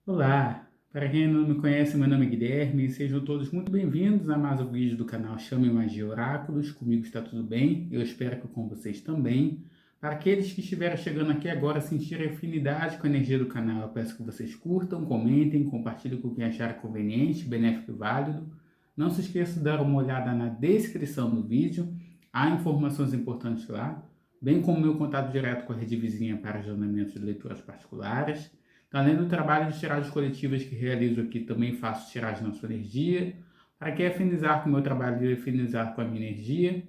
Olá, para quem não me conhece, meu nome é Guilherme e sejam todos muito bem-vindos a mais um vídeo do canal Chame Magia Oráculos. Comigo está tudo bem, eu espero que com vocês também. Para aqueles que estiveram chegando aqui agora sentirem afinidade com a energia do canal, eu peço que vocês curtam, comentem, compartilhem com quem achar conveniente, benéfico e válido. Não se esqueça de dar uma olhada na descrição do vídeo, há informações importantes lá, bem como meu contato direto com a rede vizinha para agendamentos de leituras particulares. Então, além do trabalho de tiragens coletivas que realizo aqui, também faço tiragem na sua energia. Para quem afinizar com o meu trabalho e afinizar com a minha energia,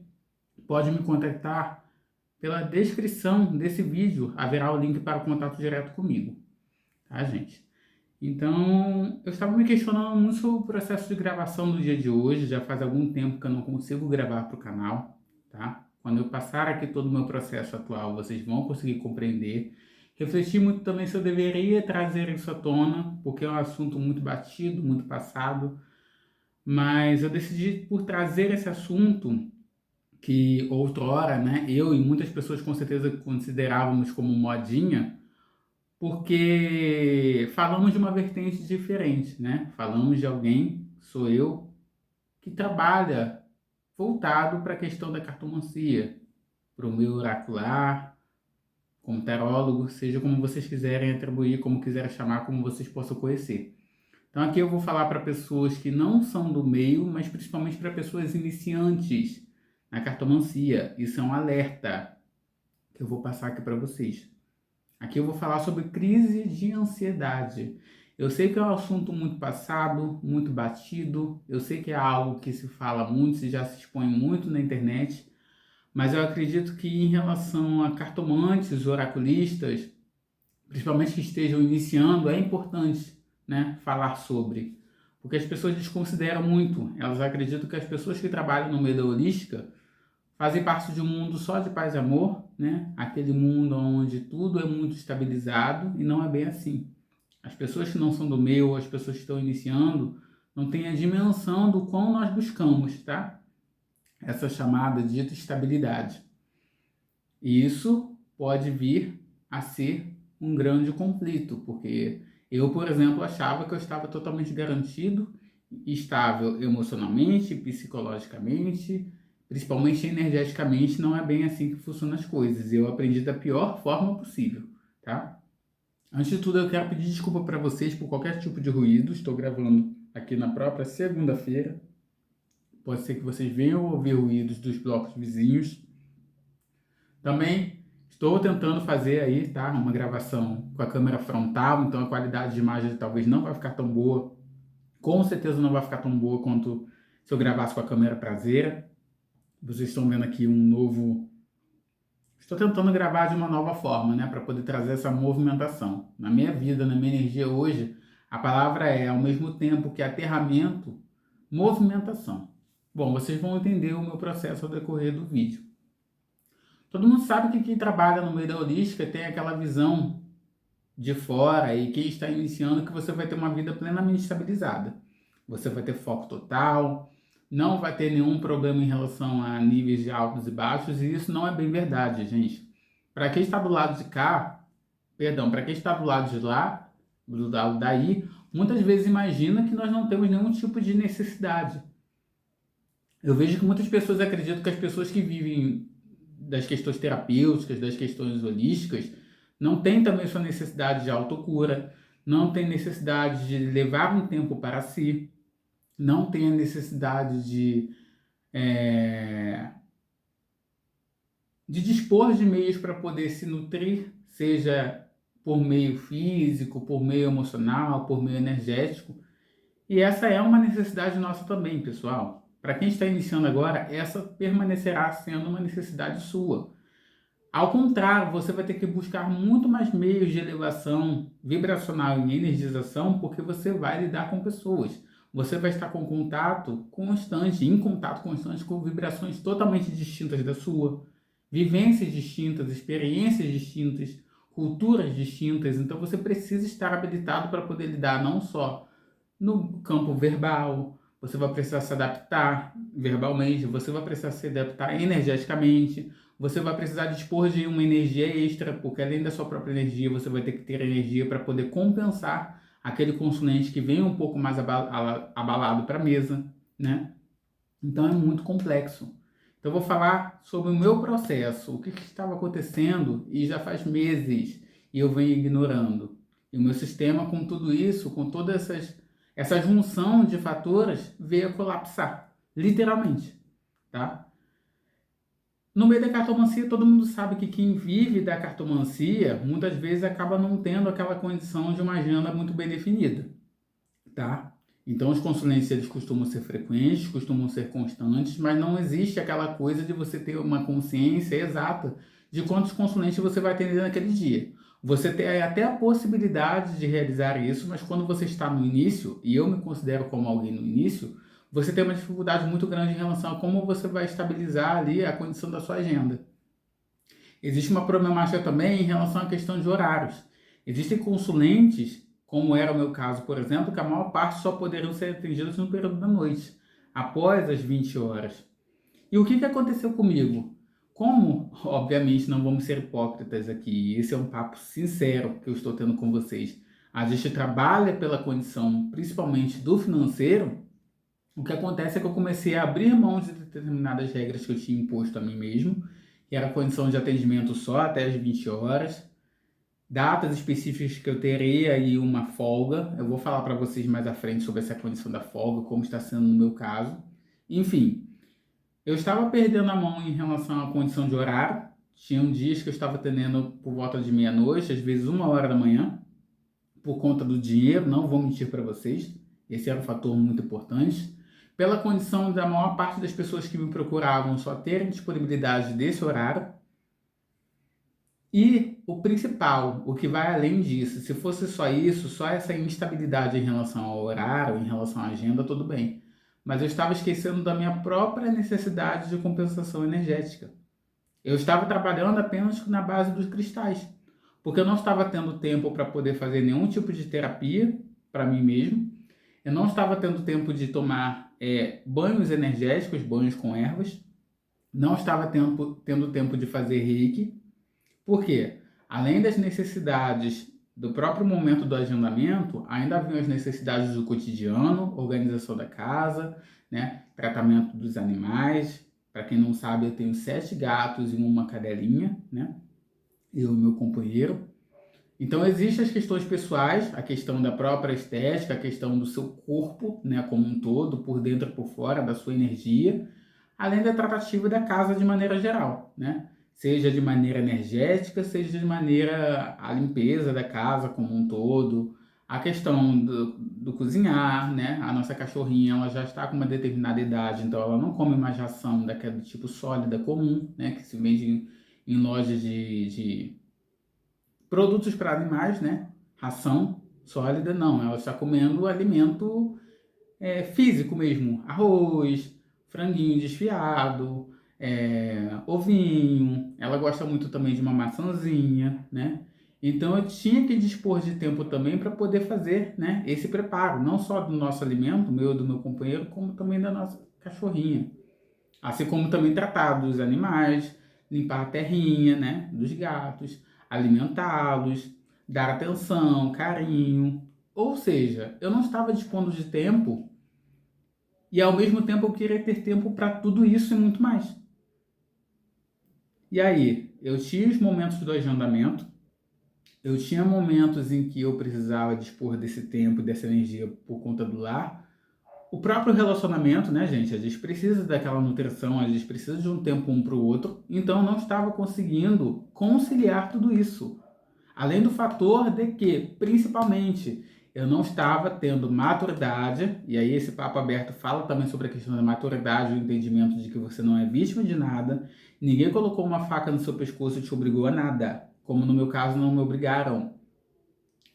pode me contactar pela descrição desse vídeo. Haverá o link para o contato direto comigo, tá, gente? Então, eu estava me questionando muito sobre o processo de gravação do dia de hoje. Já faz algum tempo que eu não consigo gravar para o canal, tá? Quando eu passar aqui todo o meu processo atual, vocês vão conseguir compreender. Refleti muito também se eu deveria trazer isso à tona, porque é um assunto muito batido, muito passado, mas eu decidi por trazer esse assunto que outrora, né, eu e muitas pessoas com certeza considerávamos como modinha, porque falamos de uma vertente diferente, né? Falamos de alguém, sou eu, que trabalha voltado para a questão da cartomancia, para o meu oracular, como tarólogo, seja como vocês quiserem atribuir, como quiserem chamar, como vocês possam conhecer. Então aqui eu vou falar para pessoas que não são do meio, mas principalmente para pessoas iniciantes na cartomancia. Isso é um alerta que eu vou passar aqui para vocês. Aqui eu vou falar sobre crise de ansiedade. Eu sei que é um assunto muito passado, muito batido, eu sei que é algo que se fala muito, se já se expõe muito na internet, mas eu acredito que em relação a cartomantes, oraculistas, principalmente que estejam iniciando, é importante, né, falar sobre. Porque as pessoas desconsideram muito, elas acreditam que as pessoas que trabalham no meio da holística fazem parte de um mundo só de paz e amor, né? Aquele mundo onde tudo é muito estabilizado e não é bem assim. As pessoas que não são do meio, as pessoas que estão iniciando, não têm a dimensão do quão nós buscamos, tá? Essa chamada dita estabilidade. E isso pode vir a ser um grande conflito, porque eu, por exemplo, achava que eu estava totalmente garantido, estável emocionalmente, psicologicamente, principalmente energeticamente, não é bem assim que funcionam as coisas. Eu aprendi da pior forma possível, tá? Antes de tudo, eu quero pedir desculpa para vocês por qualquer tipo de ruído. Estou gravando aqui na própria segunda-feira. Pode ser que vocês venham ouvir ruídos dos blocos vizinhos. Também estou tentando fazer aí, tá, uma gravação com a câmera frontal, então a qualidade de imagem talvez não vai ficar tão boa. Com certeza não vai ficar tão boa quanto se eu gravasse com a câmera traseira. Vocês estão vendo aqui um novo. Estou tentando gravar de uma nova forma, né, para poder trazer essa movimentação. Na minha vida, na minha energia hoje, a palavra é, ao mesmo tempo que aterramento, movimentação. Bom, vocês vão entender o meu processo ao decorrer do vídeo. Todo mundo sabe que quem trabalha no meio da holística tem aquela visão de fora e quem está iniciando que você vai ter uma vida plenamente estabilizada. Você vai ter foco total, não vai ter nenhum problema em relação a níveis de altos e baixos, e isso não é bem verdade, gente. Para quem está do lado de cá, perdão, para quem está do lado de lá, do lado daí, muitas vezes imagina que nós não temos nenhum tipo de necessidade. Eu vejo que muitas pessoas acreditam que as pessoas que vivem das questões terapêuticas, das questões holísticas, não têm também sua necessidade de autocura, não tem necessidade de levar um tempo para si, não tem a necessidade é, de dispor de meios para poder se nutrir, seja por meio físico, por meio emocional, por meio energético. E essa é uma necessidade nossa também, pessoal. Para quem está iniciando agora, essa permanecerá sendo uma necessidade sua. Ao contrário, você vai ter que buscar muito mais meios de elevação vibracional e energização, porque você vai lidar com pessoas. Você vai estar com contato constante, em contato constante com vibrações totalmente distintas da sua, vivências distintas, experiências distintas, culturas distintas. Então você precisa estar habilitado para poder lidar não só no campo verbal, você vai precisar se adaptar verbalmente, você vai precisar se adaptar energeticamente, você vai precisar dispor de uma energia extra, porque além da sua própria energia, você vai ter que ter energia para poder compensar aquele consulente que vem um pouco mais abalado para a mesa, né? Então é muito complexo. Então eu vou falar sobre o meu processo, o que estava acontecendo e já faz meses e eu venho ignorando. E o meu sistema, com tudo isso, com toda essa junção de fatores, veio a colapsar, literalmente, tá? No meio da cartomancia, todo mundo sabe que quem vive da cartomancia muitas vezes acaba não tendo aquela condição de uma agenda muito bem definida, tá? Então, os consulentes eles costumam ser frequentes, costumam ser constantes, mas não existe aquela coisa de você ter uma consciência exata de quantos consulentes você vai atender naquele dia. Você tem até a possibilidade de realizar isso, mas quando você está no início, e eu me considero como alguém no início, você tem uma dificuldade muito grande em relação a como você vai estabilizar ali a condição da sua agenda. Existe uma problemática também em relação à questão de horários. Existem consulentes, como era o meu caso, por exemplo, que a maior parte só poderiam ser atendidos no período da noite, após as 20 horas. E o que aconteceu comigo? Como, obviamente, não vamos ser hipócritas aqui, esse é um papo sincero que eu estou tendo com vocês. A gente trabalha pela condição, principalmente do financeiro. O que acontece é que eu comecei a abrir mão de determinadas regras que eu tinha imposto a mim mesmo, que era a condição de atendimento só até as 20 horas, datas específicas que eu terei aí uma folga. Eu vou falar para vocês mais à frente sobre essa condição da folga, como está sendo no meu caso. Enfim, eu estava perdendo a mão em relação à condição de horário. Tinham dias que eu estava atendendo por volta de meia-noite, às vezes 1 hora da manhã, por conta do dinheiro, não vou mentir para vocês. Esse era um fator muito importante. Pela condição da maior parte das pessoas que me procuravam só terem disponibilidade desse horário. E o principal, o que vai além disso, se fosse só isso, só essa instabilidade em relação ao horário, em relação à agenda, tudo bem. Mas eu estava esquecendo da minha própria necessidade de compensação energética. Eu estava trabalhando apenas na base dos cristais, porque eu não estava tendo tempo para poder fazer nenhum tipo de terapia para mim mesmo. Eu não estava tendo tempo de tomar banhos energéticos, banhos com ervas. Não estava tendo tempo de fazer reiki. Por quê? Além das necessidades do próprio momento do agendamento, ainda haviam as necessidades do cotidiano, organização da casa, né? Tratamento dos animais. Para quem não sabe, eu tenho 7 gatos e uma cadelinha, né? Eu e meu companheiro. Então, existem as questões pessoais, a questão da própria estética, a questão do seu corpo, né, como um todo, por dentro e por fora, da sua energia, além da tratativa da casa de maneira geral, né? Seja de maneira energética, seja de maneira a limpeza da casa como um todo, a questão do cozinhar, né? A nossa cachorrinha, ela já está com uma determinada idade, então ela não come mais ração daquele tipo sólida comum, né? Que se vende em lojas de produtos para animais, né? Ração sólida, não. Ela está comendo alimento físico mesmo. Arroz, franguinho desfiado, ovinho. Ela gosta muito também de uma maçãzinha, né? Então eu tinha que dispor de tempo também para poder fazer, né, esse preparo, não só do nosso alimento, meu e do meu companheiro, como também da nossa cachorrinha. Assim como também tratar dos animais, limpar a terrinha, né, dos gatos, alimentá-los, dar atenção, carinho. Ou seja, eu não estava dispondo de tempo e ao mesmo tempo eu queria ter tempo para tudo isso e muito mais. E aí, eu tinha os momentos do agendamento, eu tinha momentos em que eu precisava dispor desse tempo e dessa energia por conta do lar. O próprio relacionamento, né, gente? A gente precisa daquela nutrição, a gente precisa de um tempo um para o outro. Então, eu não estava conseguindo conciliar tudo isso. Além do fator de que, principalmente, eu não estava tendo maturidade, e aí esse papo aberto fala também sobre a questão da maturidade, o entendimento de que você não é vítima de nada, ninguém colocou uma faca no seu pescoço e te obrigou a nada, como no meu caso não me obrigaram.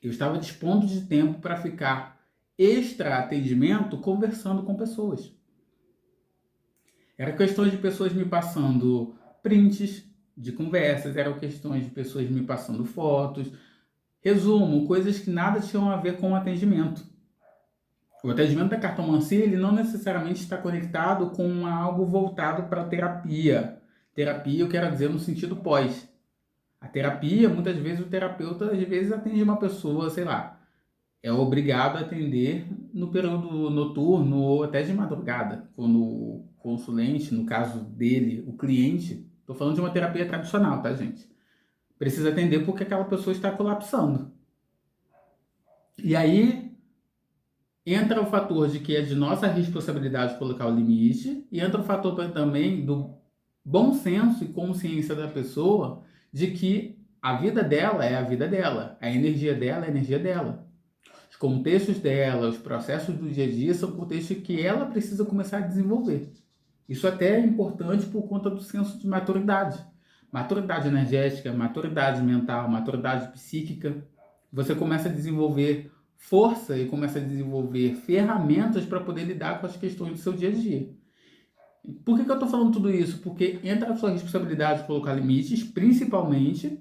Eu estava dispondo de tempo para ficar extra atendimento conversando com pessoas. Era questões de pessoas me passando prints de conversas, eram questões de pessoas me passando fotos. Resumo, coisas que nada tinham a ver com o atendimento. O atendimento da cartomancia, ele não necessariamente está conectado com algo voltado para terapia. Terapia, eu quero dizer no sentido pós. A terapia, muitas vezes o terapeuta às vezes atende uma pessoa, sei lá, é obrigado a atender no período noturno ou até de madrugada, quando o consulente, no caso dele, o cliente, estou falando de uma terapia tradicional, tá, gente? Precisa atender porque aquela pessoa está colapsando. E aí entra o fator de que é de nossa responsabilidade colocar o limite, e entra o fator também do bom senso e consciência da pessoa de que a vida dela é a vida dela, a energia dela é a energia dela. Os contextos dela, os processos do dia a dia são contextos que ela precisa começar a desenvolver. Isso até é importante por conta do senso de maturidade. Maturidade energética, maturidade mental, maturidade psíquica. Você começa a desenvolver força e começa a desenvolver ferramentas para poder lidar com as questões do seu dia a dia. Por que eu estou falando tudo isso? Porque entra a sua responsabilidade de colocar limites, principalmente,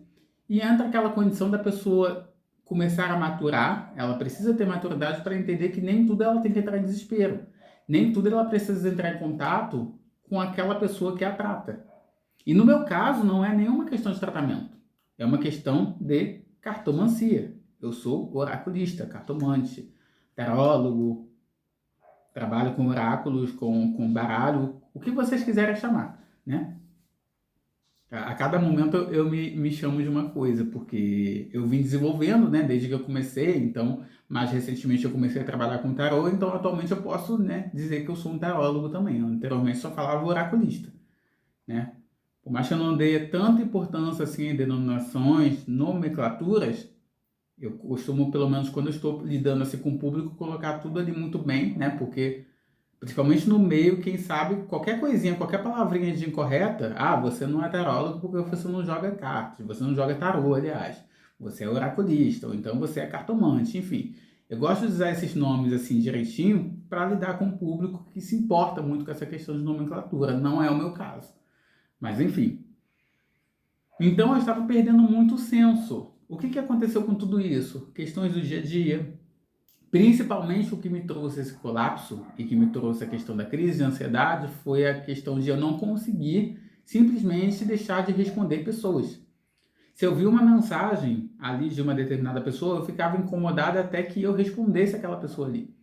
e entra aquela condição da pessoa começar a maturar. Ela precisa ter maturidade para entender que nem tudo ela tem que entrar em desespero. Nem tudo ela precisa entrar em contato com aquela pessoa que a trata. E no meu caso, não é nenhuma questão de tratamento. É uma questão de cartomancia. Eu sou oraculista, cartomante, tarólogo, trabalho com oráculos, com baralho, o que vocês quiserem chamar, né? A cada momento eu me chamo de uma coisa, porque eu vim desenvolvendo, né, desde que eu comecei, então, mais recentemente eu comecei a trabalhar com tarô, então atualmente eu posso, né, dizer que eu sou um tarólogo também. Anteriormente só falava oraculista, né? Por mais que eu não dê tanta importância assim em denominações, nomenclaturas, eu costumo, pelo menos quando eu estou lidando assim com o público, colocar tudo ali muito bem, né? Porque principalmente no meio, quem sabe, qualquer coisinha, qualquer palavrinha de incorreta, você não é tarólogo porque você não joga cartas, você não joga tarô, aliás. Você é oraculista, ou então você é cartomante, enfim. Eu gosto de usar esses nomes assim direitinho para lidar com um público que se importa muito com essa questão de nomenclatura. Não é o meu caso. Mas enfim. Então eu estava perdendo muito o senso. O que aconteceu com tudo isso? Questões do dia a dia, principalmente o que me trouxe esse colapso e que me trouxe a questão da crise de ansiedade foi a questão de eu não conseguir simplesmente deixar de responder pessoas. Se eu vi uma mensagem ali de uma determinada pessoa, eu ficava incomodado até que eu respondesse aquela pessoa ali.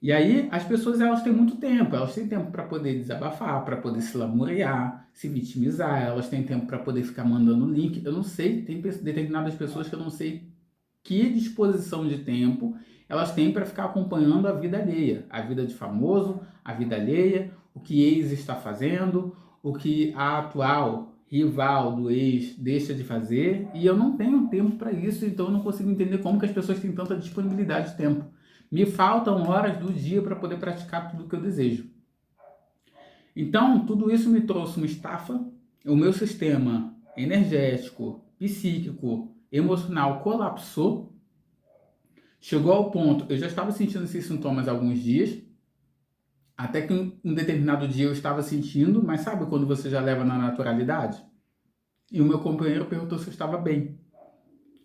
E aí as pessoas elas têm muito tempo, elas têm tempo para poder desabafar, para poder se lamuriar, se vitimizar, elas têm tempo para poder ficar mandando link. Eu não sei, tem determinadas pessoas que eu não sei que disposição de tempo elas têm para ficar acompanhando a vida alheia, a vida de famoso, a vida alheia, o que ex está fazendo, o que a atual rival do ex deixa de fazer, e eu não tenho tempo para isso, então eu não consigo entender como que as pessoas têm tanta disponibilidade de tempo. Me faltam horas do dia para poder praticar tudo o que eu desejo. Então, tudo isso me trouxe uma estafa, o meu sistema energético, psíquico, emocional colapsou. Chegou ao ponto, eu já estava sentindo esses sintomas há alguns dias, até que um determinado dia eu estava sentindo, mas sabe quando você já leva na naturalidade? E o meu companheiro perguntou se eu estava bem.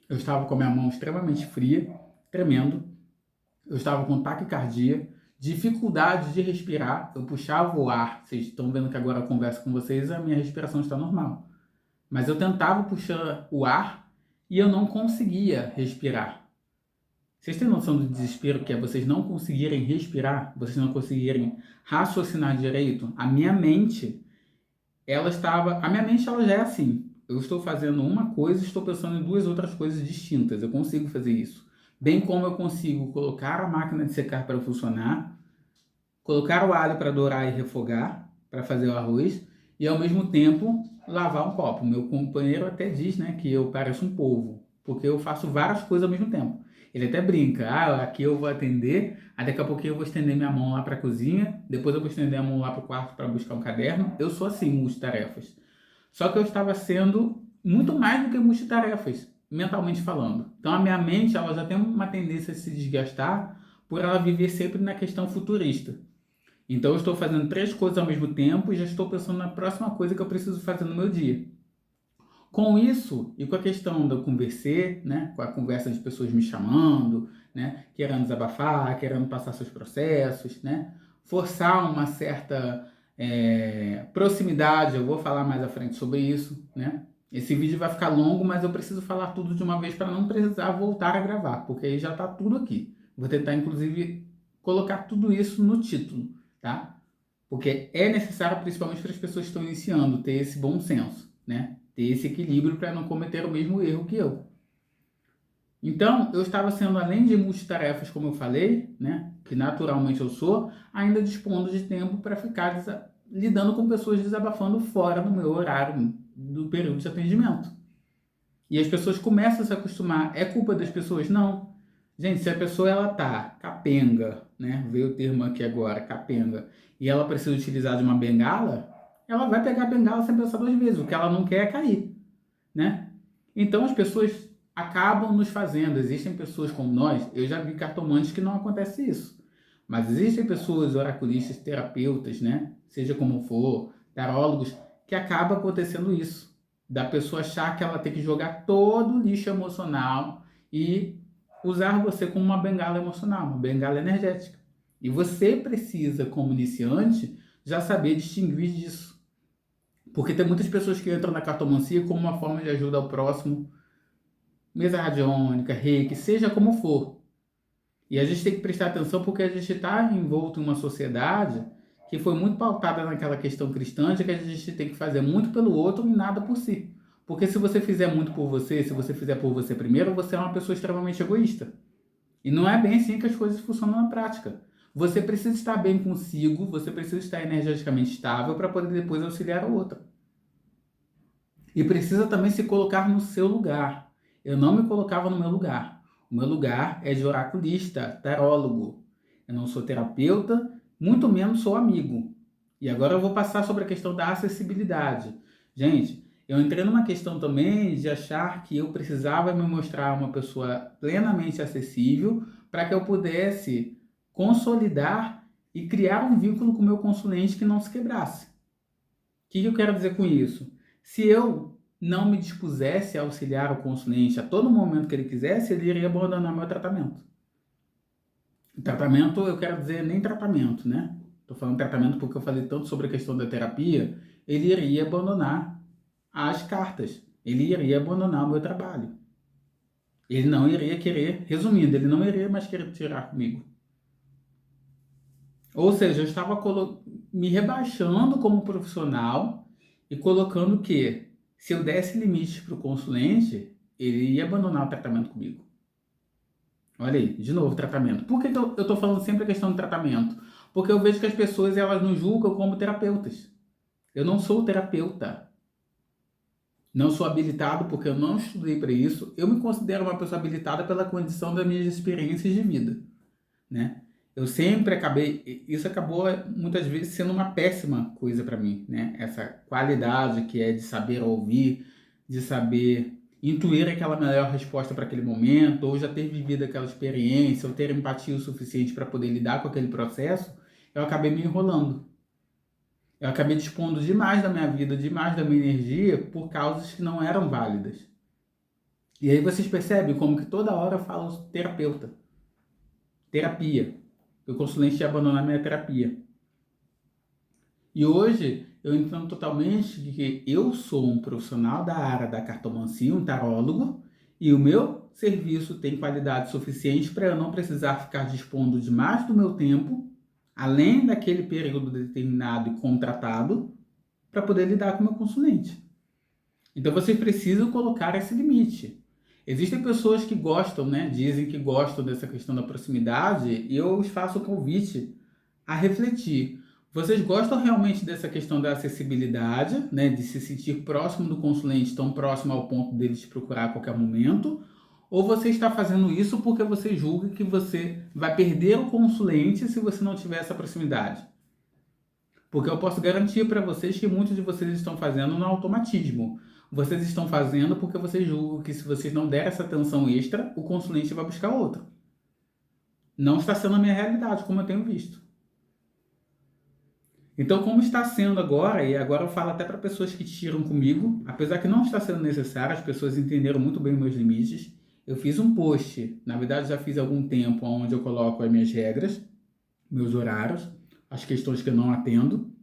Eu estava com a minha mão extremamente fria, tremendo, eu estava com taquicardia, dificuldade de respirar, eu puxava o ar, vocês estão vendo que agora eu converso com vocês, a minha respiração está normal. Mas eu tentava puxar o ar e eu não conseguia respirar. Vocês têm noção do desespero que é vocês não conseguirem respirar, vocês não conseguirem raciocinar direito? A minha mente, a minha mente ela já é assim. Eu estou fazendo uma coisa e estou pensando em duas outras coisas distintas. Eu consigo fazer isso. Bem como eu consigo colocar a máquina de secar para funcionar, colocar o alho para dourar e refogar, para fazer o arroz, e ao mesmo tempo lavar um copo. Meu companheiro até diz, né, que eu pareço um polvo, porque eu faço várias coisas ao mesmo tempo. Ele até brinca, aqui eu vou atender, aí daqui a pouquinho eu vou estender minha mão lá para a cozinha, depois eu vou estender a mão lá para o quarto para buscar um caderno. Eu sou assim, multitarefas. Só que eu estava sendo muito mais do que multitarefas, mentalmente falando. Então a minha mente ela já tem uma tendência a se desgastar por ela viver sempre na questão futurista. Então eu estou fazendo três coisas ao mesmo tempo e já estou pensando na próxima coisa que eu preciso fazer no meu dia. Com isso, e com a questão do conversar, né, com a conversa de pessoas me chamando, né, querendo desabafar, querendo passar seus processos, né, forçar uma certa proximidade, eu vou falar mais à frente sobre isso, né, Esse vídeo vai ficar longo, mas eu preciso falar tudo de uma vez para não precisar voltar a gravar, porque aí já está tudo aqui. Vou tentar, inclusive, colocar tudo isso no título, tá? Porque é necessário, principalmente para as pessoas que estão iniciando, ter esse bom senso, né? Ter esse equilíbrio para não cometer o mesmo erro que eu. Então, eu estava sendo, além de multitarefas, como eu falei, né? Que naturalmente eu sou, ainda dispondo de tempo para ficar lidando com pessoas desabafando fora do meu horário, do período de atendimento. E as pessoas começam a se acostumar. É culpa das pessoas? Não. Gente, se a pessoa ela tá capenga, né? Veio o termo aqui agora, capenga, e ela precisa utilizar de uma bengala, ela vai pegar a bengala sem pensar duas vezes. O que ela não quer é cair, né? Então as pessoas acabam nos fazendo. Existem pessoas como nós, eu já vi cartomantes que não acontece isso. Mas existem pessoas, oraculistas, terapeutas, né? Seja como for, tarólogos, que acaba acontecendo isso. Da pessoa achar que ela tem que jogar todo o lixo emocional e usar você como uma bengala emocional, uma bengala energética. E você precisa, como iniciante, já saber distinguir disso. Porque tem muitas pessoas que entram na cartomancia como uma forma de ajuda ao próximo, mesa radiônica, reiki, seja como for. E a gente tem que prestar atenção porque a gente está envolto em uma sociedade que foi muito pautada naquela questão cristã de que a gente tem que fazer muito pelo outro e nada por si. Porque se você fizer muito por você, se você fizer por você primeiro, você é uma pessoa extremamente egoísta. E não é bem assim que as coisas funcionam na prática. Você precisa estar bem consigo, você precisa estar energeticamente estável para poder depois auxiliar o outro. E precisa também se colocar no seu lugar. Eu não me colocava no meu lugar. O meu lugar é de oraculista, tarólogo. Eu não sou terapeuta, muito menos sou amigo. E agora eu vou passar sobre a questão da acessibilidade. Gente, eu entrei numa questão também de achar que eu precisava me mostrar uma pessoa plenamente acessível para que eu pudesse consolidar e criar um vínculo com o meu consulente que não se quebrasse. O que eu quero dizer com isso? Se eu não me dispusesse a auxiliar o consulente a todo momento que ele quisesse, ele iria abandonar meu tratamento. Tratamento, eu quero dizer nem tratamento, né? Estou falando tratamento porque eu falei tanto sobre a questão da terapia. Ele iria abandonar as cartas. Ele iria abandonar o meu trabalho. Ele não iria querer, resumindo, ele não iria mais querer tirar comigo. Ou seja, eu estava me rebaixando como profissional e colocando que, se eu desse limites para o consulente, ele ia abandonar o tratamento comigo. Olha aí, de novo, tratamento. Por que eu estou falando sempre a questão do tratamento? Porque eu vejo que as pessoas elas nos julgam como terapeutas. Eu não sou terapeuta. Não sou habilitado porque eu não estudei para isso. Eu me considero uma pessoa habilitada pela condição das minhas experiências de vida, né? Eu sempre acabei, isso acabou muitas vezes sendo uma péssima coisa para mim, né? Essa qualidade que é de saber ouvir, de saber intuir aquela melhor resposta para aquele momento, ou já ter vivido aquela experiência, ou ter empatia o suficiente para poder lidar com aquele processo, eu acabei me enrolando. Eu acabei dispondo demais da minha vida, demais da minha energia por causas que não eram válidas. E aí vocês percebem como que toda hora eu falo terapeuta, terapia. O consulente ia abandonar minha terapia. E hoje eu entendo totalmente que eu sou um profissional da área da cartomancia, um tarólogo, e o meu serviço tem qualidade suficiente para eu não precisar ficar dispondo de mais do meu tempo, além daquele período determinado e contratado, para poder lidar com o meu consulente. Então vocês precisam colocar esse limite. Existem pessoas que gostam, né? Dizem que gostam dessa questão da proximidade e eu os faço o convite a refletir. Vocês gostam realmente dessa questão da acessibilidade, né? De se sentir próximo do consulente, tão próximo ao ponto dele te procurar a qualquer momento? Ou você está fazendo isso porque você julga que você vai perder o consulente se você não tiver essa proximidade? Porque eu posso garantir para vocês que muitos de vocês estão fazendo no automatismo. Vocês estão fazendo porque vocês julgam que se vocês não der essa atenção extra, o consulente vai buscar outro. Não está sendo a minha realidade, como eu tenho visto. Então, como está sendo agora, e agora eu falo até para pessoas que tiram comigo, apesar que não está sendo necessário, as pessoas entenderam muito bem meus limites. Eu fiz um post, na verdade já fiz há algum tempo, onde eu coloco as minhas regras, meus horários, as questões que eu não atendo,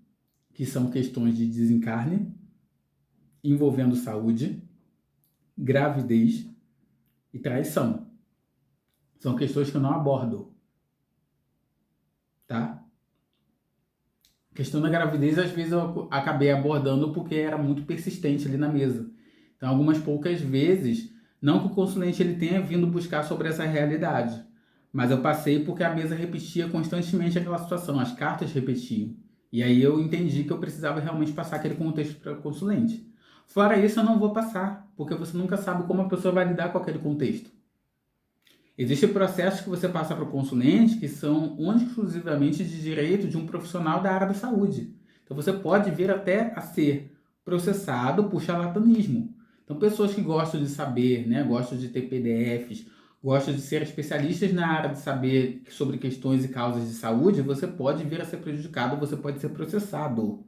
que são questões de desencarne. envolvendo saúde, gravidez e traição. São questões que eu não abordo, tá? A questão da gravidez, às vezes, eu acabei abordando porque era muito persistente ali na mesa. Então, algumas poucas vezes, não que o consulente ele tenha vindo buscar sobre essa realidade, mas eu passei porque a mesa repetia constantemente aquela situação, as cartas repetiam. E aí eu entendi que eu precisava realmente passar aquele contexto para o consulente. Fora isso, eu não vou passar, porque você nunca sabe como a pessoa vai lidar com aquele contexto. Existem processos que você passa para o consulente que são únicos exclusivamente de direito de um profissional da área da saúde. Então você pode vir até a ser processado por charlatanismo. Então pessoas que gostam de saber, né, gostam de ter PDFs, gostam de ser especialistas na área de saber sobre questões e causas de saúde, você pode vir a ser prejudicado, você pode ser processado.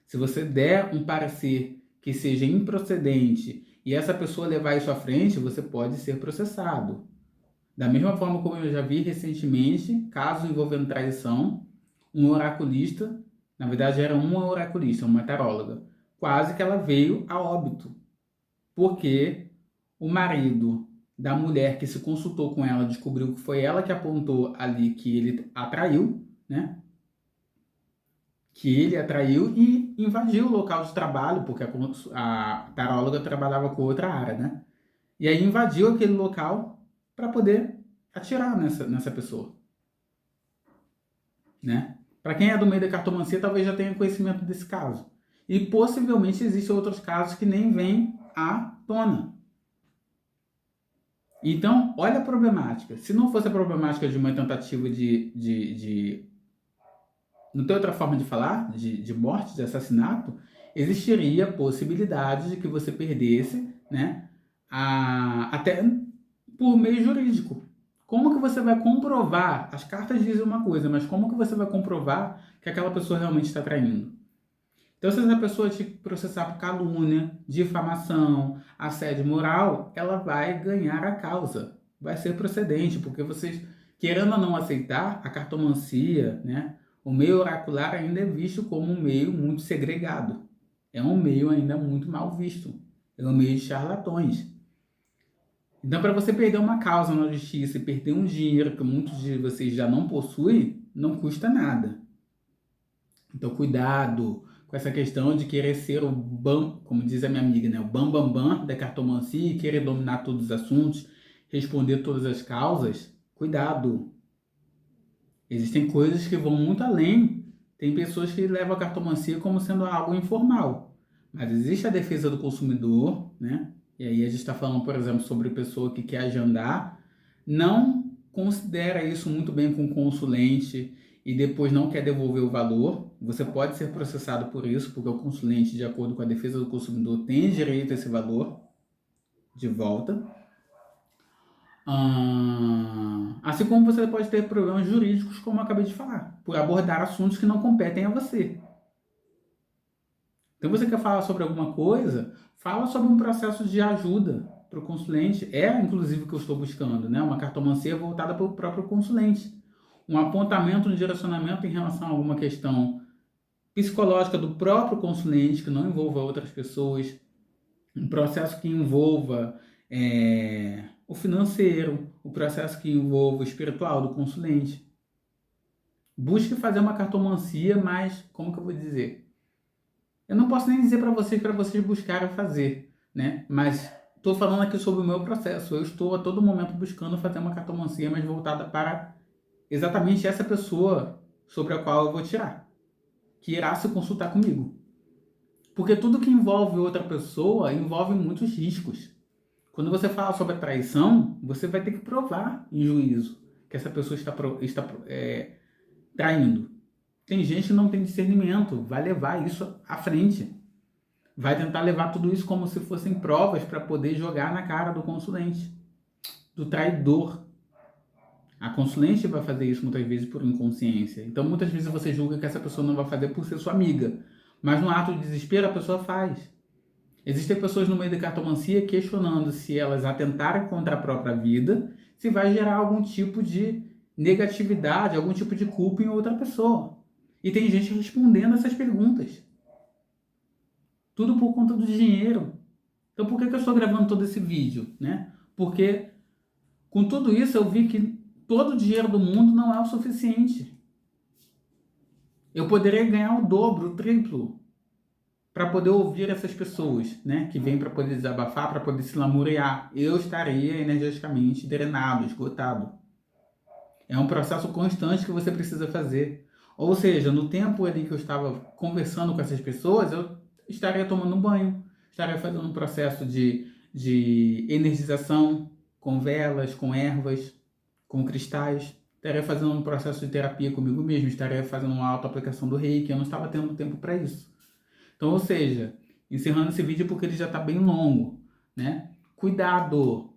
Se você der um parecer que seja improcedente e essa pessoa levar isso à frente, você pode ser processado. Da mesma forma como eu já vi recentemente, casos envolvendo traição, um oraculista, na verdade era uma oraculista, uma taróloga, quase que ela veio a óbito, porque o marido da mulher que se consultou com ela descobriu que foi ela que apontou ali que ele atraiu, né? Que ele atraiu e invadiu o local de trabalho, porque a taróloga trabalhava com outra área, né? E aí invadiu aquele local para poder atirar nessa pessoa, né? Para quem é do meio da cartomancia, talvez já tenha conhecimento desse caso. E possivelmente existem outros casos que nem vêm à tona. Então, olha a problemática. Se não fosse a problemática de uma tentativa não tem outra forma de falar, de morte, de assassinato, existiria a possibilidade de que você perdesse, né, até por meio jurídico. Como que você vai comprovar? As cartas dizem uma coisa, mas como que você vai comprovar que aquela pessoa realmente está traindo? Então, se essa pessoa te processar por calúnia, difamação, assédio moral, ela vai ganhar a causa. Vai ser procedente, porque vocês, querendo ou não aceitar, a cartomancia, né, o meio oracular ainda é visto como um meio muito segregado. É um meio ainda muito mal visto. É um meio de charlatões. Então, para você perder uma causa na justiça e perder um dinheiro que muitos de vocês já não possuem, não custa nada. Então, cuidado com essa questão de querer ser o como diz a minha amiga, né? O bam da cartomancia e querer dominar todos os assuntos, responder todas as causas. Cuidado. Existem coisas que vão muito além. Tem pessoas que levam a cartomancia como sendo algo informal. Mas existe a defesa do consumidor, né? E aí a gente está falando, por exemplo, sobre pessoa que quer agendar, não considera isso muito bem com o consulente e depois não quer devolver o valor. Você pode ser processado por isso, porque o consulente, de acordo com a defesa do consumidor, tem direito a esse valor de volta. Assim como você pode ter problemas jurídicos, como eu acabei de falar, por abordar assuntos que não competem a você. Então, você quer falar sobre alguma coisa, fala sobre um processo de ajuda para o consulente. É, inclusive, o que eu estou buscando, né? Uma cartomancia voltada para o próprio consulente. Um apontamento, um direcionamento em relação a alguma questão psicológica do próprio consulente, que não envolva outras pessoas. Um processo que envolva o financeiro, o processo que envolva o espiritual do consulente. Busque fazer uma cartomancia, mas, como que eu vou dizer? Eu não posso nem dizer para vocês buscarem fazer, né? Mas estou falando aqui sobre o meu processo. Eu estou a todo momento buscando fazer uma cartomancia mais voltada para exatamente essa pessoa sobre a qual eu vou tirar, que irá se consultar comigo. Porque tudo que envolve outra pessoa envolve muitos riscos. Quando você fala sobre a traição, você vai ter que provar em juízo que essa pessoa está traindo. Tem gente que não tem discernimento, vai levar isso à frente. Vai tentar levar tudo isso como se fossem provas para poder jogar na cara do consulente, do traidor. A consulente vai fazer isso muitas vezes por inconsciência. Então, muitas vezes você julga que essa pessoa não vai fazer por ser sua amiga. Mas no ato de desespero, a pessoa faz. Existem pessoas no meio da cartomancia questionando se elas atentarem contra a própria vida, se vai gerar algum tipo de negatividade, algum tipo de culpa em outra pessoa. E tem gente respondendo essas perguntas. Tudo por conta do dinheiro. Então por que eu estou gravando todo esse vídeo, né? Porque com tudo isso eu vi que todo o dinheiro do mundo não é o suficiente. Eu poderia ganhar o dobro, o triplo, para poder ouvir essas pessoas, né? Que vêm para poder desabafar, para poder se lamuriar. Eu estaria energeticamente drenado, esgotado. É um processo constante que você precisa fazer. Ou seja, no tempo ali que eu estava conversando com essas pessoas, eu estaria tomando um banho, estaria fazendo um processo de energização com velas, com ervas, com cristais, estaria fazendo um processo de terapia comigo mesmo, estaria fazendo uma autoaplicação do Reiki, eu não estava tendo tempo para isso. Então, ou seja, encerrando esse vídeo porque ele já está bem longo, né? Cuidado!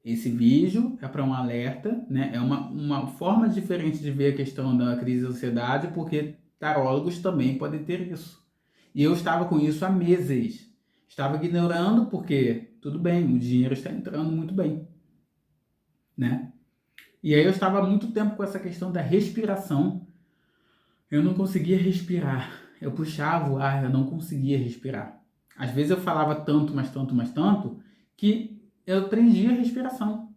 Esse vídeo é para um alerta, né? É uma forma diferente de ver a questão da crise de ansiedade, porque tarólogos também podem ter isso. E eu estava com isso há meses. Estava ignorando porque, tudo bem, o dinheiro está entrando muito bem, né? E aí eu estava há muito tempo com essa questão da respiração. Eu não conseguia respirar. Eu puxava o ar, eu não conseguia respirar. Às vezes eu falava tanto, mas tanto, mas tanto, que eu prendia a respiração.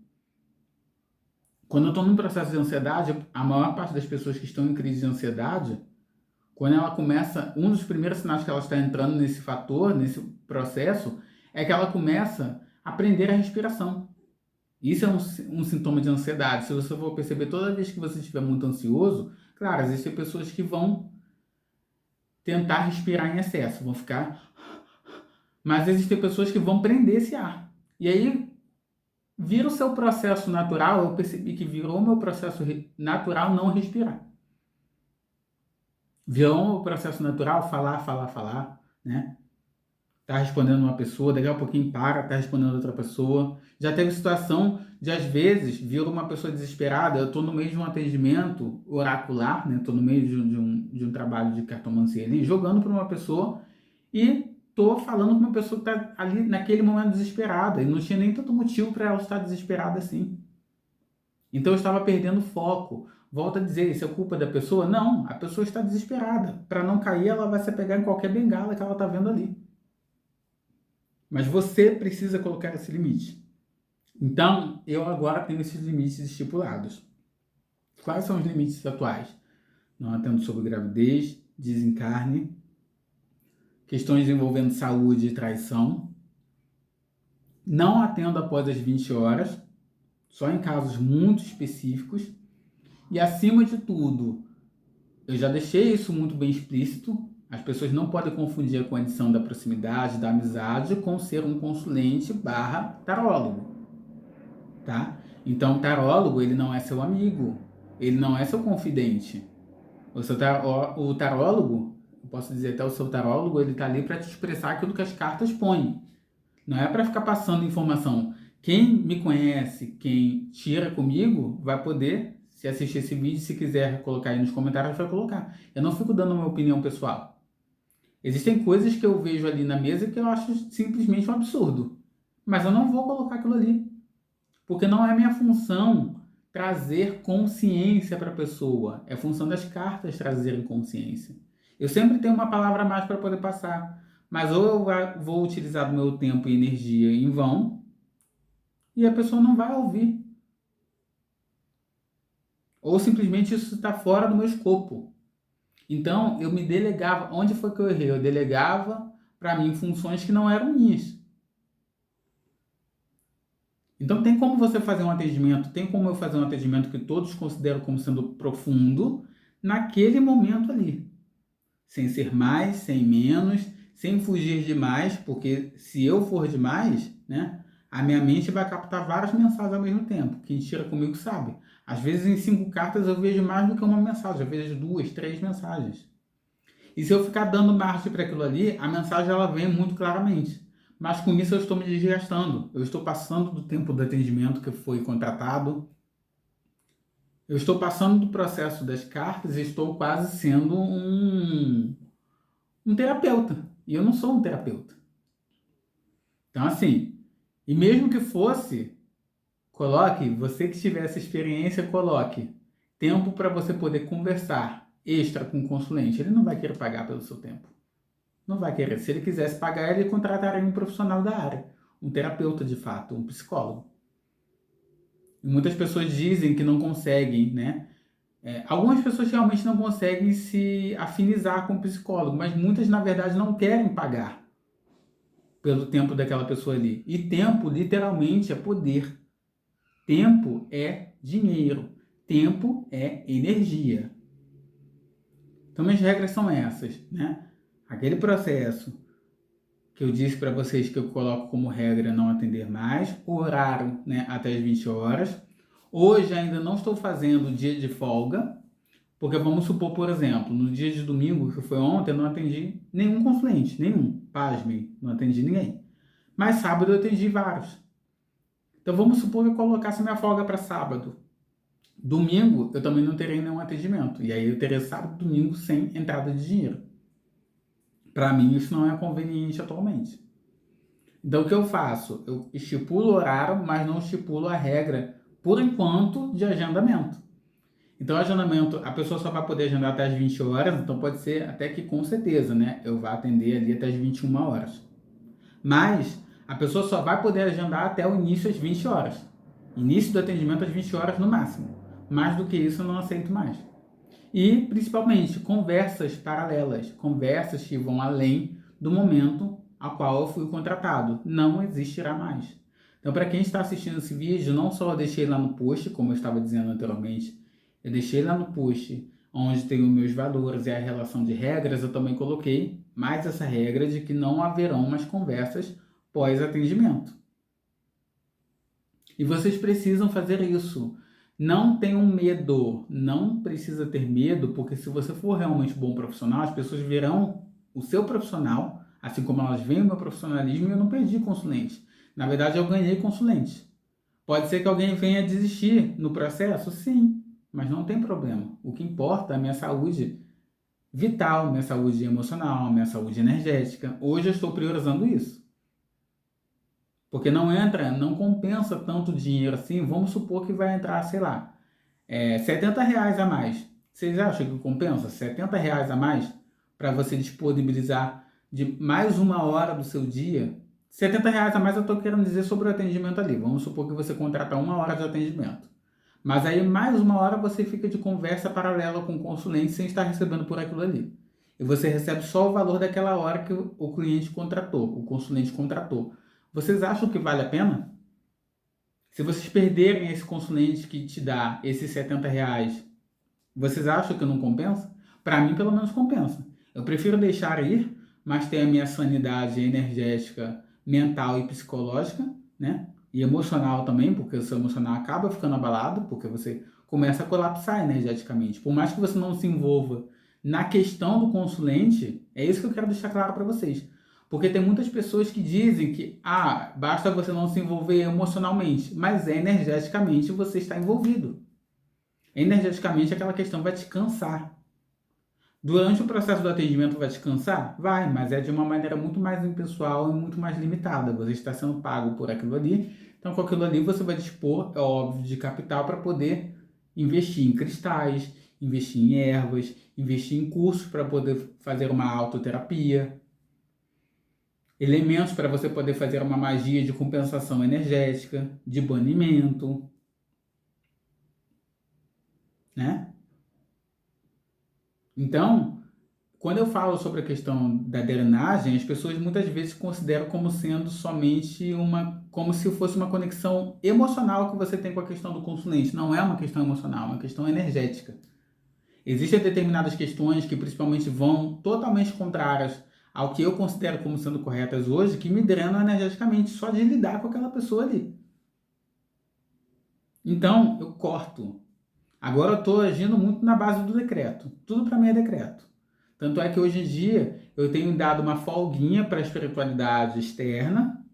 Quando eu estou num processo de ansiedade, a maior parte das pessoas que estão em crise de ansiedade, quando ela começa, um dos primeiros sinais que ela está entrando nesse fator, nesse processo, é que ela começa a prender a respiração. Isso é um sintoma de ansiedade. Se você for perceber, toda vez que você estiver muito ansioso, claro, existem pessoas que vão tentar respirar em excesso, vão ficar. Mas existem pessoas que vão prender esse ar. E aí vira o seu processo natural. Eu percebi que virou o meu processo natural não respirar. Virou o meu processo natural falar, falar, falar, né? Tá respondendo uma pessoa, daqui a pouquinho para, tá respondendo outra pessoa. Já teve situação de, às vezes, vir uma pessoa desesperada, eu tô no meio de um atendimento oracular, né? Tô no meio de um trabalho de cartomancia ali, jogando para uma pessoa e tô falando com uma pessoa que tá ali naquele momento desesperada. E não tinha nem tanto motivo para ela estar desesperada assim. Então eu estava perdendo foco. Volto a dizer, isso é culpa da pessoa? Não, a pessoa está desesperada. Para não cair, ela vai se pegar em qualquer bengala que ela está vendo ali. Mas você precisa colocar esse limite. Então, eu agora tenho esses limites estipulados. Quais são os limites atuais? Não atendo sobre gravidez, desencarne, questões envolvendo saúde e traição. Não atendo após as 20 horas, só em casos muito específicos. E acima de tudo, eu já deixei isso muito bem explícito. As pessoas não podem confundir a condição da proximidade, da amizade, com ser um consulente barra tarólogo, tá? Então, o tarólogo, ele não é seu amigo, ele não é seu confidente. O tarólogo, eu posso dizer até o seu tarólogo, ele tá ali para te expressar aquilo que as cartas põem. Não é para ficar passando informação. Quem me conhece, quem tira comigo, vai poder, se assistir esse vídeo, se quiser colocar aí nos comentários, vai colocar. Eu não fico dando a minha opinião pessoal. Existem coisas que eu vejo ali na mesa que eu acho simplesmente um absurdo. Mas eu não vou colocar aquilo ali. Porque não é minha função trazer consciência para a pessoa. É função das cartas trazerem consciência. Eu sempre tenho uma palavra a mais para poder passar. Mas ou eu vou utilizar do meu tempo e energia em vão, e a pessoa não vai ouvir. Ou simplesmente isso está fora do meu escopo. Então, eu me delegava. Onde foi que eu errei? Eu delegava para mim funções que não eram minhas. Então, tem como você fazer um atendimento, tem como eu fazer um atendimento que todos consideram como sendo profundo, naquele momento ali. Sem ser mais, sem menos, sem fugir demais, porque se eu for demais, né, a minha mente vai captar várias mensagens ao mesmo tempo. Quem tira comigo sabe. Às vezes em 5 cartas eu vejo mais do que uma mensagem, eu vejo 2, 3 mensagens. E se eu ficar dando margem para aquilo ali, a mensagem ela vem muito claramente. Mas com isso eu estou me desgastando. Eu estou passando do tempo do atendimento que foi contratado. Eu estou passando do processo das cartas e estou quase sendo um terapeuta. E eu não sou um terapeuta. Então, assim, e mesmo que fosse, coloque, você que tiver essa experiência, coloque tempo para você poder conversar extra com o consulente. Ele não vai querer pagar pelo seu tempo. Não vai querer. Se ele quisesse pagar, ele contrataria um profissional da área, um terapeuta de fato, um psicólogo. E muitas pessoas dizem que não conseguem, né? Algumas pessoas realmente não conseguem se afinizar com o psicólogo, mas muitas, na verdade, não querem pagar pelo tempo daquela pessoa ali. E tempo, literalmente, é poder. Tempo é dinheiro. Tempo é energia. Então, minhas regras são essas, né? Aquele processo que eu disse para vocês que eu coloco como regra não atender mais, o horário, né, até as 20 horas. Hoje ainda não estou fazendo dia de folga, porque vamos supor, por exemplo, no dia de domingo, que foi ontem, eu não atendi nenhum consulente, nenhum, pasmem, não atendi ninguém. Mas sábado eu atendi vários. Então vamos supor que eu colocasse minha folga para sábado. Domingo eu também não terei nenhum atendimento. E aí eu teria sábado e domingo sem entrada de dinheiro. Para mim isso não é conveniente atualmente. Então o que eu faço? Eu estipulo o horário, mas não estipulo a regra, por enquanto, de agendamento. Então, agendamento, a pessoa só vai poder agendar até as 20 horas, então pode ser até que com certeza, né? Eu vá atender ali até as 21 horas. Mas a pessoa só vai poder agendar até o início às 20 horas. Início do atendimento às 20 horas no máximo. Mais do que isso eu não aceito mais. E, principalmente, conversas paralelas, conversas que vão além do momento a qual eu fui contratado. Não existirá mais. Então, para quem está assistindo esse vídeo, não só eu deixei lá no post, como eu estava dizendo anteriormente, eu deixei lá no post onde tem os meus valores e a relação de regras, eu também coloquei mais essa regra de que não haverão mais conversas pós-atendimento. E vocês precisam fazer isso. Não tenham medo, não precisa ter medo, porque se você for realmente bom profissional, as pessoas verão o seu profissional, assim como elas veem o meu profissionalismo, e eu não perdi consulente. Na verdade, eu ganhei consulente. Pode ser que alguém venha desistir no processo? Sim, mas não tem problema. O que importa é a minha saúde vital, minha saúde emocional, minha saúde energética. Hoje eu estou priorizando isso. Porque não compensa tanto dinheiro assim. Vamos supor que vai entrar, sei lá, R$ 70 a mais. Vocês acham que compensa R$ 70 a mais para você disponibilizar de mais uma hora do seu dia? R$ 70 a mais eu estou querendo dizer sobre o atendimento ali. Vamos supor que você contrata 1 hora de atendimento. Mas aí mais uma hora você fica de conversa paralela com o consulente sem estar recebendo por aquilo ali. E você recebe só o valor daquela hora que o cliente contratou, o consulente contratou. Vocês acham que vale a pena? Se vocês perderem esse consulente que te dá esses R$ 70, vocês acham que não compensa? Para mim, pelo menos, compensa. Eu prefiro deixar ir, mas ter a minha sanidade energética, mental e psicológica, né? E emocional também, porque o seu emocional acaba ficando abalado, porque você começa a colapsar energeticamente. Por mais que você não se envolva na questão do consulente, é isso que eu quero deixar claro para vocês. Porque tem muitas pessoas que dizem que basta você não se envolver emocionalmente, mas energeticamente você está envolvido. Energeticamente aquela questão vai te cansar. Durante o processo do atendimento vai te cansar? Vai, mas é de uma maneira muito mais impessoal e muito mais limitada. Você está sendo pago por aquilo ali, então com aquilo ali você vai dispor, é óbvio, de capital para poder investir em cristais, investir em ervas, investir em cursos para poder fazer uma autoterapia, elementos para você poder fazer uma magia de compensação energética, de banimento, né? Então, quando eu falo sobre a questão da drenagem, as pessoas muitas vezes consideram como sendo somente como se fosse uma conexão emocional que você tem com a questão do consulente. Não é uma questão emocional, é uma questão energética. Existem determinadas questões que principalmente vão totalmente contrárias ao que eu considero como sendo corretas hoje, que me drenam energeticamente só de lidar com aquela pessoa ali. Então, eu corto. Agora eu estou agindo muito na base do decreto. Tudo para mim é decreto. Tanto é que hoje em dia eu tenho dado uma folguinha para a espiritualidade externa.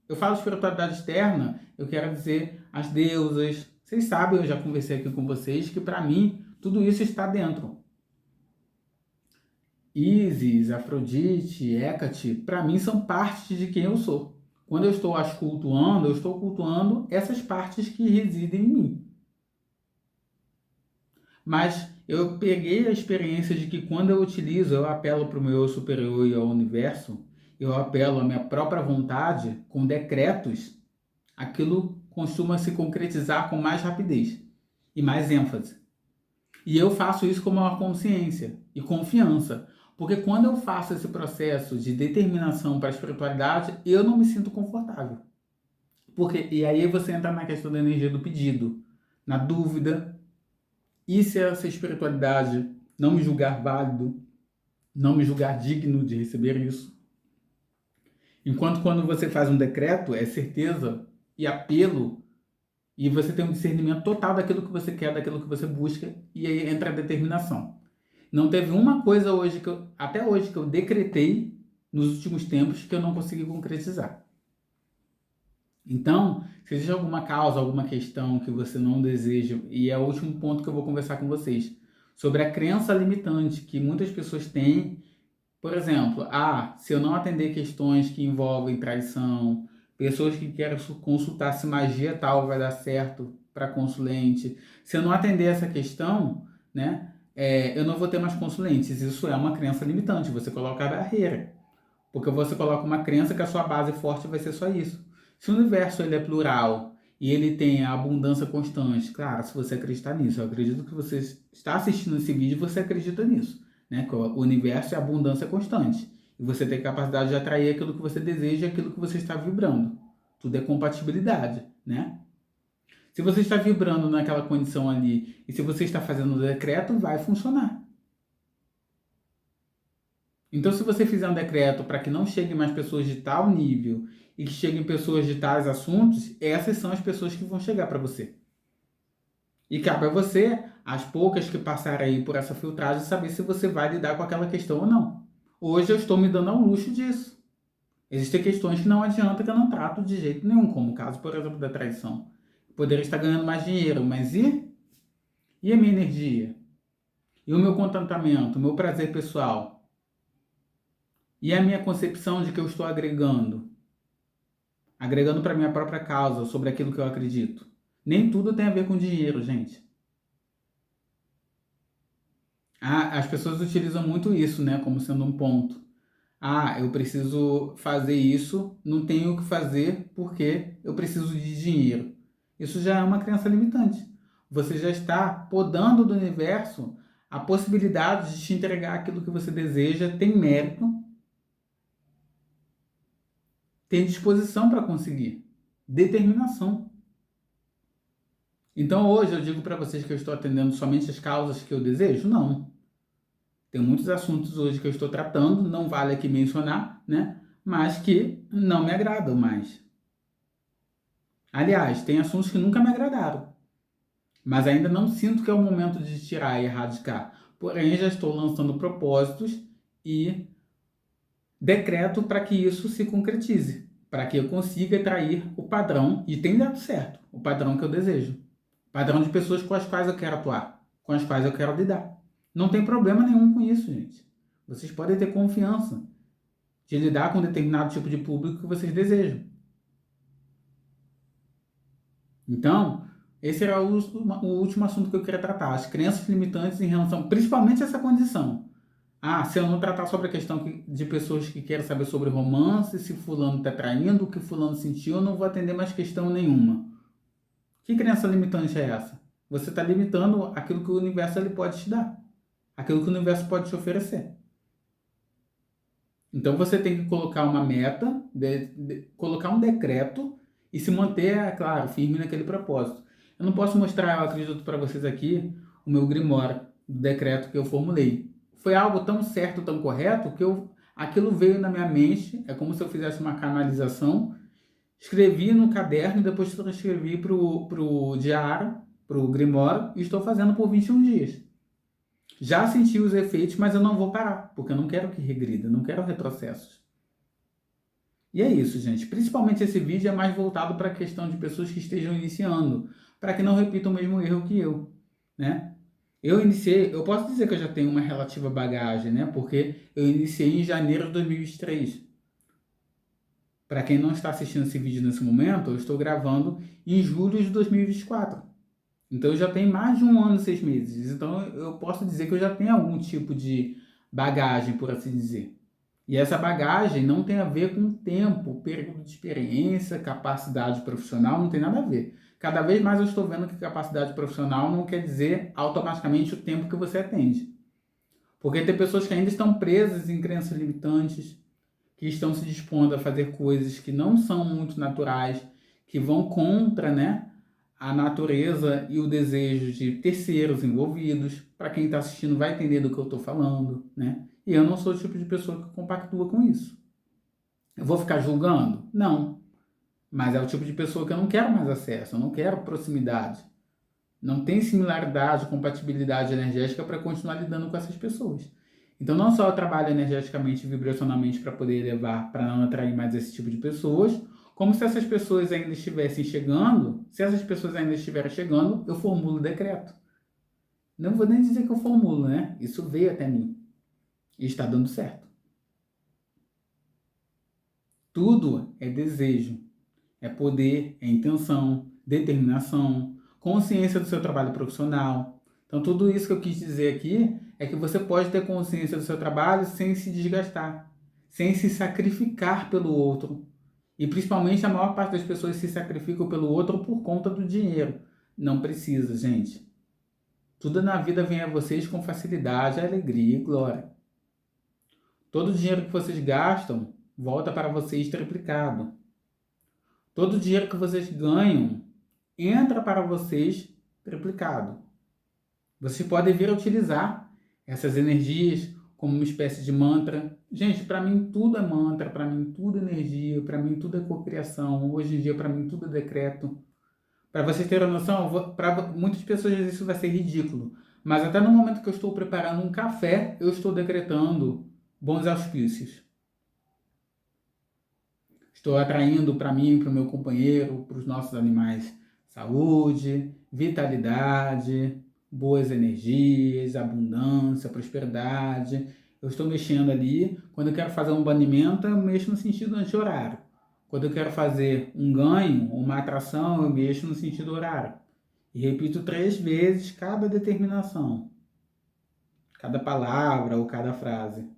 Eu falo espiritualidade externa, eu quero dizer as deusas. Vocês sabem, eu já conversei aqui com vocês, que para mim tudo isso está dentro. Ísis, Afrodite, Hécate, para mim são partes de quem eu sou. Quando eu estou as cultuando, eu estou cultuando essas partes que residem em mim. Mas eu peguei a experiência de que quando eu utilizo, eu apelo para o meu eu superior e ao universo, eu apelo à minha própria vontade com decretos, aquilo costuma se concretizar com mais rapidez e mais ênfase. E eu faço isso com uma consciência e confiança. Porque quando eu faço esse processo de determinação para a espiritualidade, eu não me sinto confortável. E aí você entra na questão da energia do pedido, na dúvida, e se essa espiritualidade não me julgar válido, não me julgar digno de receber isso. Enquanto quando você faz um decreto, é certeza e apelo, e você tem um discernimento total daquilo que você quer, daquilo que você busca, e aí entra a determinação. Não teve uma coisa hoje até hoje que eu decretei nos últimos tempos que eu não consegui concretizar. Então, se existe alguma causa, alguma questão que você não deseja, e é o último ponto que eu vou conversar com vocês, sobre a crença limitante que muitas pessoas têm, por exemplo, se eu não atender questões que envolvem traição, pessoas que querem consultar se magia tal vai dar certo para consulente, se eu não atender essa questão, né, eu não vou ter mais consulentes. Isso é uma crença limitante, você coloca a barreira, porque você coloca uma crença que a sua base forte vai ser só isso. Se o universo ele é plural e ele tem a abundância constante, claro, se você acreditar nisso, eu acredito que você está assistindo esse vídeo e você acredita nisso, né? Que o universo é abundância constante e você tem capacidade de atrair aquilo que você deseja e aquilo que você está vibrando. Tudo é compatibilidade, né? Se você está vibrando naquela condição ali e se você está fazendo o decreto, vai funcionar. Então, se você fizer um decreto para que não cheguem mais pessoas de tal nível e que cheguem pessoas de tais assuntos, essas são as pessoas que vão chegar para você. E cabe a você, as poucas que passarem aí por essa filtragem, saber se você vai lidar com aquela questão ou não. Hoje eu estou me dando ao luxo disso. Existem questões que não adianta que eu não trato de jeito nenhum, como o caso, por exemplo, da traição. Eu poderia estar ganhando mais dinheiro, mas e a minha energia? E o meu contentamento, o meu prazer pessoal? E a minha concepção de que eu estou agregando? Agregando para minha própria causa, sobre aquilo que eu acredito. Nem tudo tem a ver com dinheiro, gente. As pessoas utilizam muito isso, né, como sendo um ponto. Eu preciso fazer isso, não tenho o que fazer porque eu preciso de dinheiro. Isso já é uma crença limitante. Você já está podando do universo a possibilidade de te entregar aquilo que você deseja, tem mérito, tem disposição para conseguir, determinação. Então hoje eu digo para vocês que eu estou atendendo somente as causas que eu desejo? Não. Tem muitos assuntos hoje que eu estou tratando, não vale aqui mencionar, né? Mas que não me agradam mais. Aliás, tem assuntos que nunca me agradaram, mas ainda não sinto que é o momento de tirar e erradicar. Porém, já estou lançando propósitos e decreto para que isso se concretize, para que eu consiga atrair o padrão, e tem dado certo, o padrão que eu desejo. Padrão de pessoas com as quais eu quero atuar, com as quais eu quero lidar. Não tem problema nenhum com isso, gente. Vocês podem ter confiança de lidar com determinado tipo de público que vocês desejam. Então, esse era o último assunto que eu queria tratar. As crenças limitantes em relação, principalmente a essa condição. Se eu não tratar sobre a questão de pessoas que querem saber sobre romance, se fulano está traindo, o que fulano sentiu, eu não vou atender mais questão nenhuma. Que crença limitante é essa? Você está limitando aquilo que o universo ele pode te dar. Aquilo que o universo pode te oferecer. Então você tem que colocar uma meta, colocar um decreto e se manter, é claro, firme naquele propósito. Eu não posso mostrar, eu acredito para vocês aqui, o meu grimório do decreto que eu formulei. Foi algo tão certo, tão correto, que aquilo veio na minha mente, é como se eu fizesse uma canalização, escrevi no caderno e depois transcrevi para o diário, para o grimório, e estou fazendo por 21 dias. Já senti os efeitos, mas eu não vou parar, porque eu não quero que regrida, não quero retrocessos. E é isso, gente. Principalmente esse vídeo é mais voltado para a questão de pessoas que estejam iniciando, para que não repitam o mesmo erro que eu, né? Eu posso dizer que eu já tenho uma relativa bagagem, né? Porque eu iniciei em janeiro de 2023. Para quem não está assistindo esse vídeo nesse momento, eu estou gravando em julho de 2024. Então eu já tenho mais de 1 ano e 6 meses. Então eu posso dizer que eu já tenho algum tipo de bagagem, por assim dizer. E essa bagagem não tem a ver com tempo, período de experiência, capacidade profissional, não tem nada a ver. Cada vez mais eu estou vendo que capacidade profissional não quer dizer automaticamente o tempo que você atende. Porque tem pessoas que ainda estão presas em crenças limitantes, que estão se dispondo a fazer coisas que não são muito naturais, que vão contra, né, a natureza e o desejo de terceiros envolvidos. Para quem está assistindo vai entender do que eu estou falando, né? E eu não sou o tipo de pessoa que compactua com isso. Eu vou ficar julgando? Não. Mas é o tipo de pessoa que eu não quero mais acesso, eu não quero proximidade. Não tem similaridade, compatibilidade energética para continuar lidando com essas pessoas. Então, não só eu trabalho energeticamente e vibracionalmente para poder elevar, para não atrair mais esse tipo de pessoas, como se essas pessoas ainda estivessem chegando, se essas pessoas ainda estiverem chegando, eu formulo o decreto. Não vou nem dizer que eu formulo, né? Isso veio até mim e está dando certo. Tudo é desejo, é poder, é intenção, determinação, consciência do seu trabalho profissional. Então, tudo isso que eu quis dizer aqui é que você pode ter consciência do seu trabalho sem se desgastar, sem se sacrificar pelo outro. E principalmente a maior parte das pessoas se sacrificam pelo outro por conta do dinheiro. Não precisa, gente. Tudo na vida vem a vocês com facilidade, alegria e glória. Todo o dinheiro que vocês gastam volta para vocês triplicado. Todo o dinheiro que vocês ganham entra para vocês triplicado. Vocês podem vir a utilizar essas energias como uma espécie de mantra. Gente, para mim tudo é mantra, para mim tudo é energia, para mim tudo é cocriação. Hoje em dia, para mim tudo é decreto. Para vocês terem noção, para muitas pessoas isso vai ser ridículo. Mas até no momento que eu estou preparando um café, eu estou decretando bons auspícios. Estou atraindo para mim, para o meu companheiro, para os nossos animais, saúde, vitalidade, boas energias, abundância, prosperidade. Eu estou mexendo ali. Quando eu quero fazer um banimento, eu mexo no sentido anti-horário. Quando eu quero fazer um ganho, uma atração, eu mexo no sentido horário. E repito 3 vezes cada determinação, cada palavra ou cada frase.